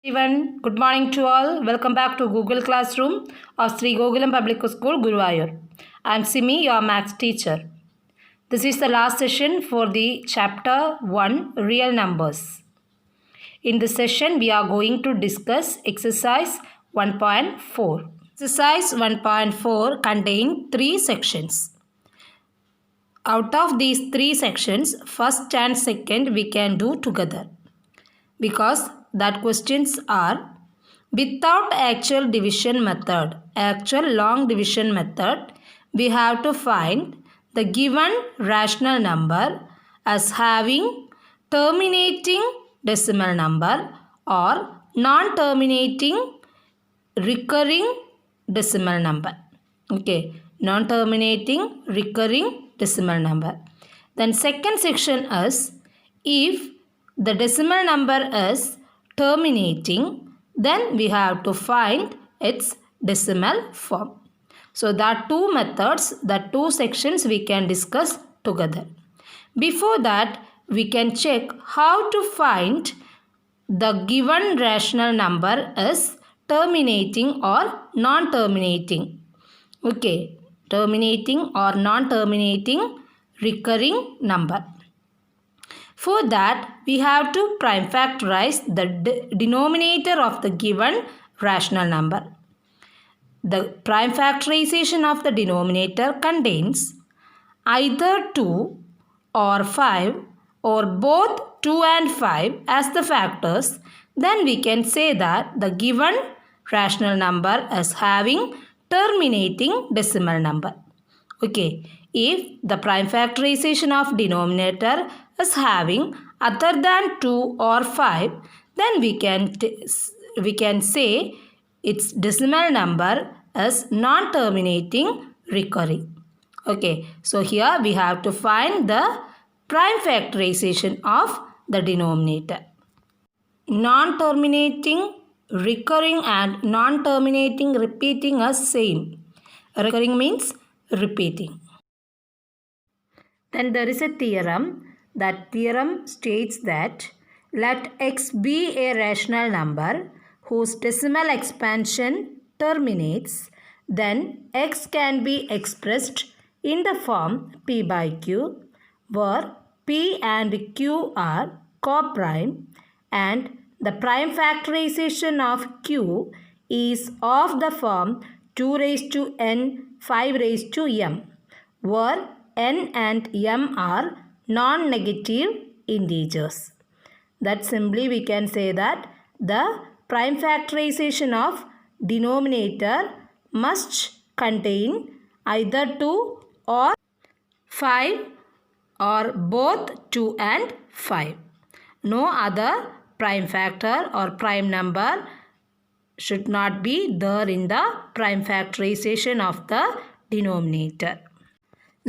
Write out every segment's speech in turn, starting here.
Everyone, good morning to all. Welcome back to Google Classroom of Sri Gokulam Public School, Guruvayur. I am Simi, your maths teacher. This is the last session for the chapter 1, Real Numbers. In this session, we are going to discuss exercise 1.4. Exercise 1.4 contains 3 sections. Out of these 3 sections, first and second we can do together, because that questions are without actual division method, actual long division method, we have to find the given rational number as having terminating decimal number or non-terminating recurring decimal number. Okay, non-terminating recurring decimal number. Then second section is if the decimal number is terminating, then we have to find its decimal form. So there are 2 methods, the 2 sections we can discuss together. Before that, we can check how to find the given rational number is terminating or non-terminating. Okay, terminating or non-terminating recurring number. For that, we have to prime factorize the denominator of the given rational number. The prime factorization of the denominator contains either 2 or 5 or both 2 and 5 as the factors. Then we can say that the given rational number is having terminating decimal number. Okay, if the prime factorization of denominator is having other than 2 or 5, then we can say its decimal number is non-terminating recurring. Okay, so here we have to find the prime factorization of the denominator. Non-terminating recurring and non-terminating repeating are same. Recurring means repeating. Then there is a theorem. That theorem states that let x be a rational number whose decimal expansion terminates, then x can be expressed in the form p by q, where p and q are coprime and the prime factorization of q is of the form 2 raised to n 5 raised to m, where n and m are non-negative integers. That simply we can say that the prime factorization of denominator must contain either 2 or 5 or both 2 and 5. No other prime factor or prime number should not be there in the prime factorization of the denominator.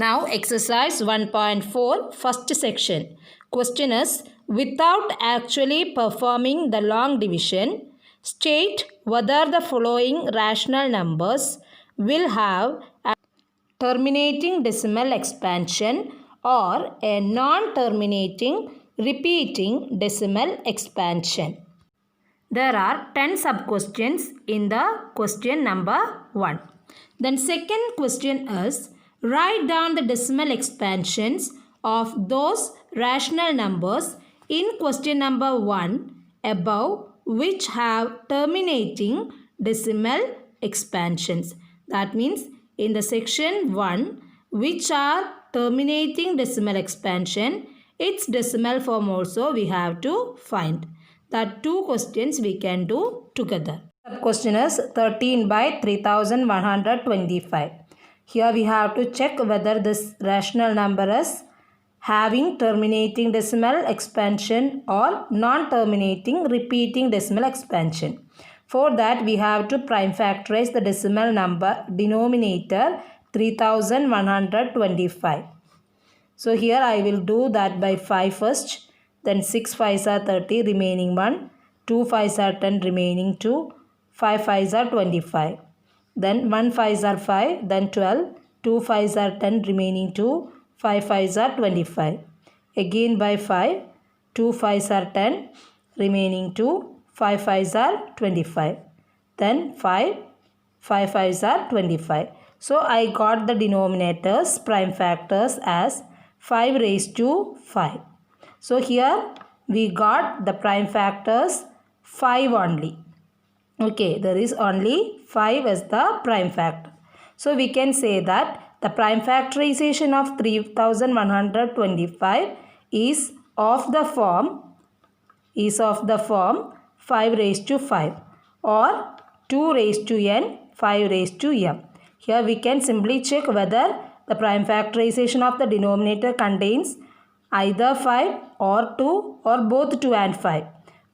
Now exercise 1.4 first section. Question is, without actually performing the long division, state whether the following rational numbers will have a terminating decimal expansion or a non-terminating repeating decimal expansion. There are 10 sub-questions in the question number 1. Then second question is, write down the decimal expansions of those rational numbers in question number 1 above which have terminating decimal expansions. That means in the section 1 which are terminating decimal expansion, its decimal form also we have to find. That 2 questions we can do together. Question is 13 by 3125. Here we have to check whether this rational number is having terminating decimal expansion or non-terminating repeating decimal expansion. For that we have to prime factorize the decimal number denominator 3125. So here I will do that by 5 first, then 6 5s are 30, remaining 1, 2 5s are 10, remaining 2, 5 5s are 25. Then 1 5s are 5, then 12, 2 5s are 10, remaining 2, 5 5s are 25. Again by 5, 2 5s are 10, remaining 2, 5 5s are 25. Then 5 5s are 25. So I got the denominators, prime factors as 5 raised to 5. So here we got the prime factors 5 only. Okay, there is only 5 as the prime factor. So we can say that the prime factorization of 3125 is of the form 5 raised to 5 or 2 raised to n 5 raised to m. Here we can simply check whether the prime factorization of the denominator contains either 5 or 2 or both 2 and 5.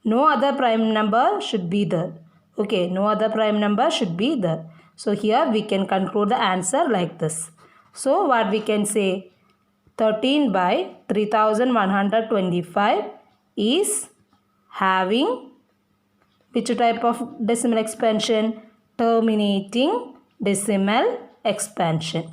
No other prime number should be there. Okay, no other prime number should be there. So here we can conclude the answer like this. So what we can say, 13 by 3125 is having which type of decimal expansion? Terminating decimal expansion.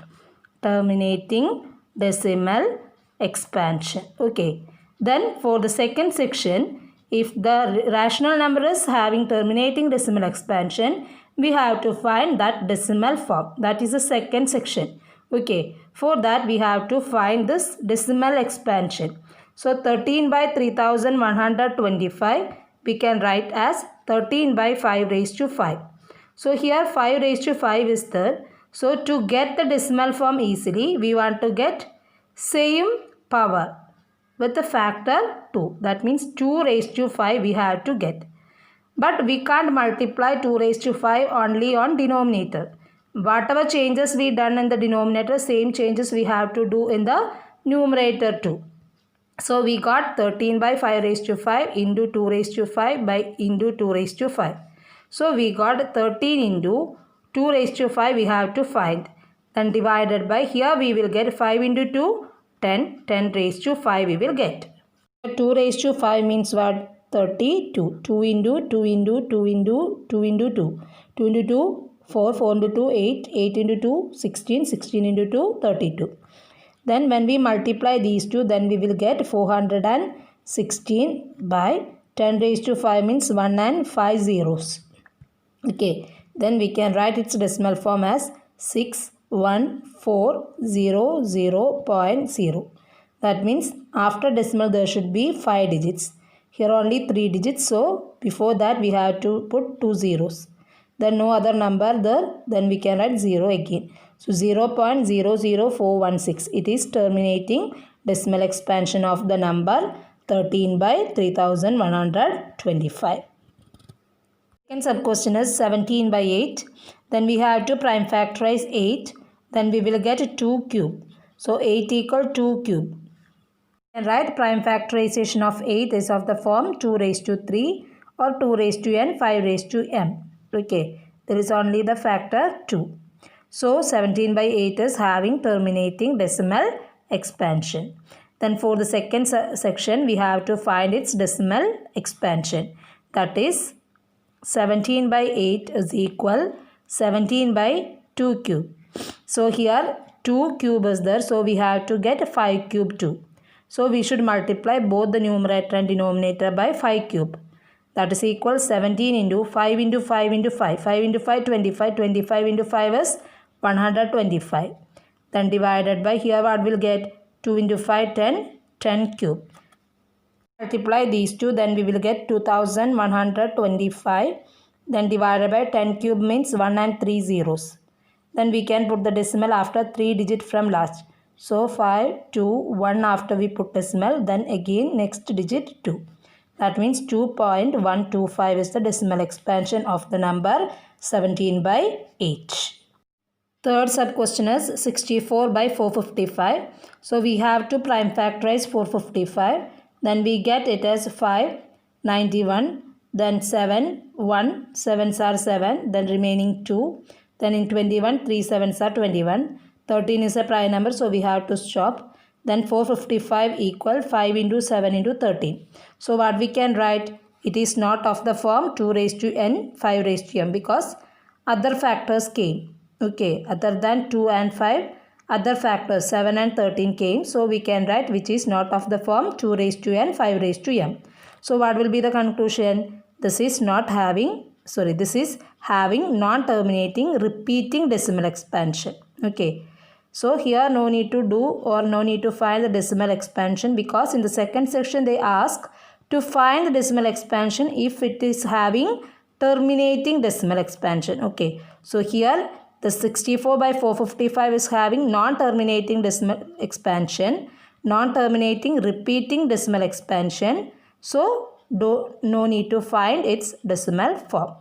Terminating decimal expansion. Okay. Then for the second section, if the rational number is having terminating decimal expansion, we have to find that decimal form. That is the second section. Okay. For that we have to find this decimal expansion. So 13 by 3125 we can write as 13 by 5 raised to 5. So here 5 raised to 5 is there. So to get the decimal form easily, we want to get same power with the factor 2. That means 2 raised to 5 we have to get. But we can't multiply 2 raised to 5 only on denominator. Whatever changes we done in the denominator, same changes we have to do in the numerator too. So we got 13 by 5 raised to 5 into 2 raised to 5 by into 2 raised to 5. So we got 13 into 2 raised to 5 we have to find. Then divided by, here we will get 5 into 2, 10. 10 raised to 5 we will get. 2 raised to 5 means what? 32. 2 into 2 into 2 into 2 into 2. 2 into 2, 4. 4 into 2, 8. 8 into 2, 16. 16 into 2, 32. Then when we multiply these two, then we will get 416 by 10 raised to 5 means 1 and 5 zeros. Okay. Then we can write its decimal form as 61400.0. That means after decimal there should be 5 digits. Here only 3 digits. So before that we have to put 2 zeros. Then no other number there. Then we can write 0 again. So 0.00416. It is terminating decimal expansion of the number 13 by 3125. Second sub question is 17 by 8. Then we have to prime factorize 8. Then we will get 2 cube. So 8 equal 2 cube. And write prime factorization of 8 is of the form 2 raised to 3 or 2 raised to n 5 raised to m. Okay. There is only the factor 2. So 17 by 8 is having terminating decimal expansion. Then for the second section we have to find its decimal expansion. That is 17 by 8 is equal 17 by 2 cube. So here 2 cube is there. So we have to get 5 cube too. So we should multiply both the numerator and denominator by 5 cube. That is equal 17 into 5 into 5 into 5. 5 into 5, 25. 25 into 5 is 125. Then divided by, here what will get? 2 into 5, 10. 10 cube. Multiply these two, then we will get 2125. Then divided by 10 cube means 1 and 3 zeros. Then we can put the decimal after 3 digit from last. So 5, 2, 1 after we put decimal. Then again next digit 2. That means 2.125 is the decimal expansion of the number 17 by 8. Third sub question is 64 by 455. So we have to prime factorize 455. Then we get it as 5, 91. Then 7, 1, 7s are 7. Then remaining 2. Then in 21, 3 7s are 21. 13 is a prime number, so we have to stop. Then 455 equal 5 into 7 into 13. So what we can write? It is not of the form 2 raised to n, 5 raised to m, because other factors came. Okay, other than 2 and 5, other factors 7 and 13 came. So we can write which is not of the form 2 raised to n, 5 raised to m. So what will be the conclusion? this is having non-terminating repeating decimal expansion. Okay. So here no need to do or no need to find the decimal expansion, because in the second section they ask to find the decimal expansion if it is having terminating decimal expansion. Okay. So here the 64 by 455 is having non-terminating decimal expansion, non-terminating repeating decimal expansion. So no need to find its decimal form.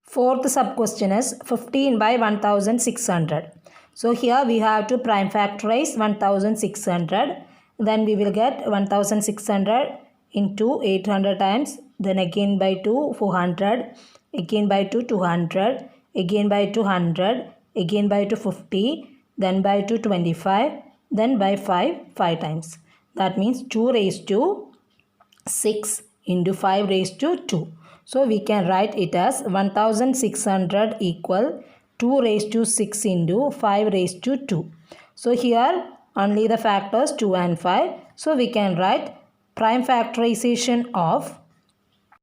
Fourth sub question is 15 by 1600. So here we have to prime factorize 1600. Then we will get 1600 into 800 times. Then again by 2 400. Again by 2 200. Again by 200. Again by 250. Then by 225. Then by 5 times. That means 2 raised to 6 into 5 raised to 2. So we can write it as 1600 equal 2 raised to 6 into 5 raised to 2. So here only the factors 2 and 5. So we can write prime factorization of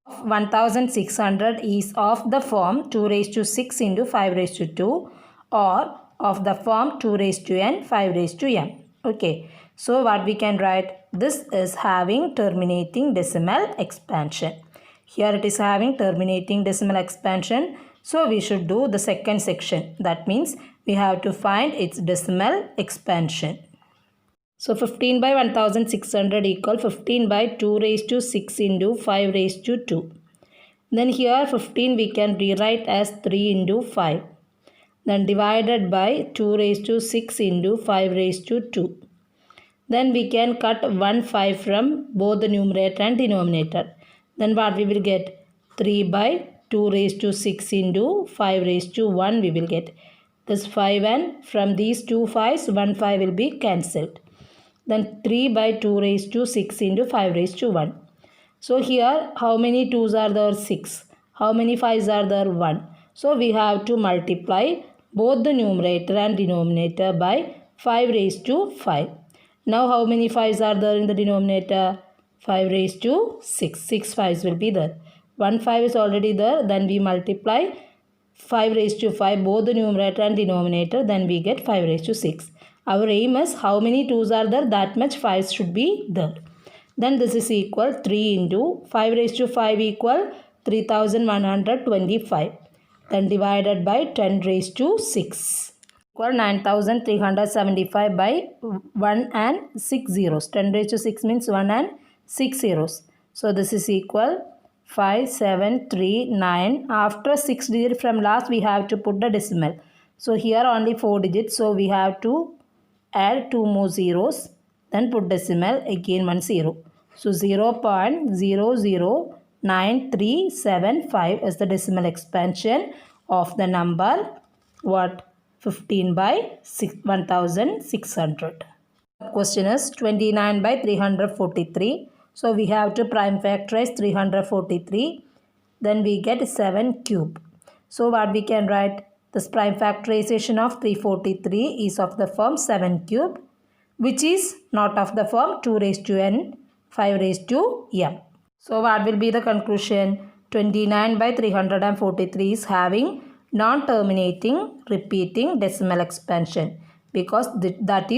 1600 is of the form 2 raised to 6 into 5 raised to 2, or of the form 2 raised to n 5 raised to m. Okay. So what we can write? This is having terminating decimal expansion. Here it is having terminating decimal expansion. So we should do the second section. That means we have to find its decimal expansion. So 15 by 1600 equal 15 by 2 raised to 6 into 5 raised to 2. Then here 15 we can rewrite as 3 into 5. Then divided by 2 raised to 6 into 5 raised to 2. Then we can cut 1 5 from both the numerator and denominator. Then what we will get? 3 by 2 raised to 6 into 5 raised to 1 we will get. This 5 and from these 2 5s 1 5 will be cancelled. Then 3 by 2 raised to 6 into 5 raised to 1. So here how many 2s are there? 6. How many 5s are there? 1. So we have to multiply both the numerator and denominator by 5 raised to 5. Now how many 5s are there in the denominator? 5 raised to 6. 6 5s will be there. 1 5 is already there. Then we multiply 5 raised to 5 both the numerator and denominator. Then we get 5 raised to 6. Our aim is how many 2s are there, that much 5s should be there. Then this is equal 3 into 5 raised to 5 equal 3125. Then divided by 10 raised to 6 equal 9375 by 1 and 6 zeros. 10 raised to 6 means 1 and 6 zeros. So this is equal 5739. After 6 digits from last we have to put the decimal. So here only 4 digits. So we have to add 2 more zeros. Then put decimal, again 1 0. So 0.009375 is the decimal expansion of the number what? 15 by 1600. Question is 29 by 343. So we have to prime factorize 343. Then we get 7 cube. So what we can write? This prime factorization of 343 is of the form 7 cube, which is not of the form 2 raised to n 5 raised to m. So what will be the conclusion? 29 by 343 is having non-terminating repeating decimal expansion, because that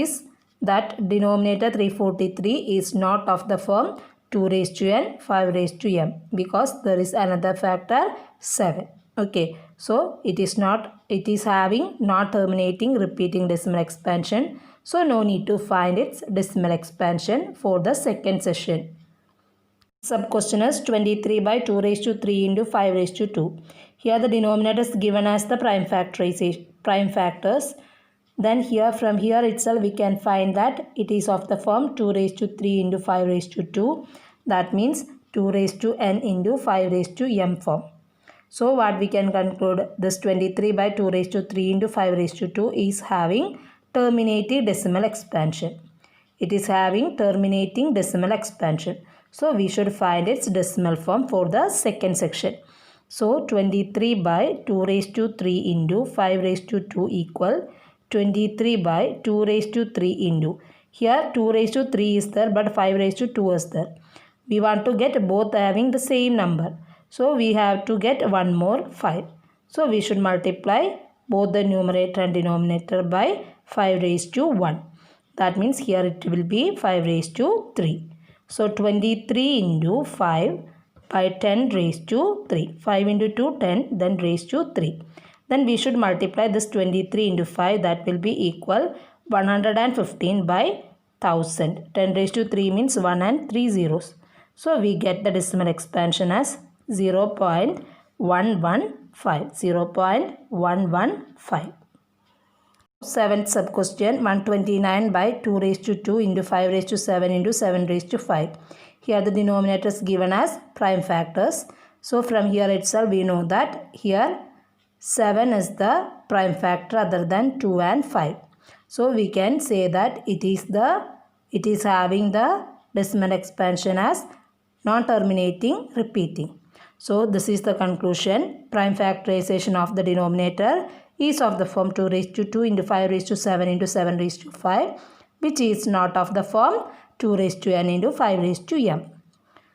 denominator 343 is not of the form 2 raised to n 5 raised to m, because there is another factor 7. Okay, so it is having non-terminating repeating decimal expansion. So no need to find its decimal expansion for the second session. Sub question is 23 by 2 raised to 3 into 5 raised to 2. Here the denominator is given as the prime factors. Then here from here itself we can find that it is of the form 2 raised to 3 into 5 raised to 2. That means 2 raised to n into 5 raised to m form. So what we can conclude? This 23 by 2 raised to 3 into 5 raised to 2 is having terminating decimal expansion. It is having terminating decimal expansion. So we should find its decimal form for the second section. So 23 by 2 raised to 3 into 5 raised to 2 equal 23 by 2 raised to 3 into. Here 2 raised to 3 is there, but 5 raised to 2 is there. We want to get both having the same number. So we have to get one more 5. So we should multiply both the numerator and denominator by 5 raised to 1. That means here it will be 5 raised to 3. So 23 into 5 by 10 raised to 3. 5 into 2, 10, then raised to 3. Then we should multiply this 23 into 5, that will be equal 115 by 1000. 10 raised to 3 means 1 and 3 zeros. So we get the decimal expansion as 0.115. 0.115. Seventh sub question, 129 by 2 raised to 2 into 5 raised to 7 into 7 raised to 5. Here the denominator is given as prime factors. So from here itself we know that here 7 is the prime factor other than 2 and 5. So we can say that it is having the decimal expansion as non-terminating repeating. So this is the conclusion. Prime factorization of the denominator is of the form 2 raised to 2 into 5 raised to 7 into 7 raised to 5, which is not of the form 2 raised to n into 5 raised to m.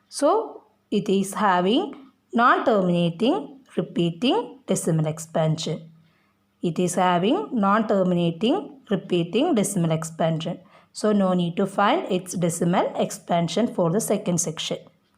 So it is having non-terminating repeating decimal expansion. It is having non-terminating repeating decimal expansion. So no need to find its decimal expansion for the second section.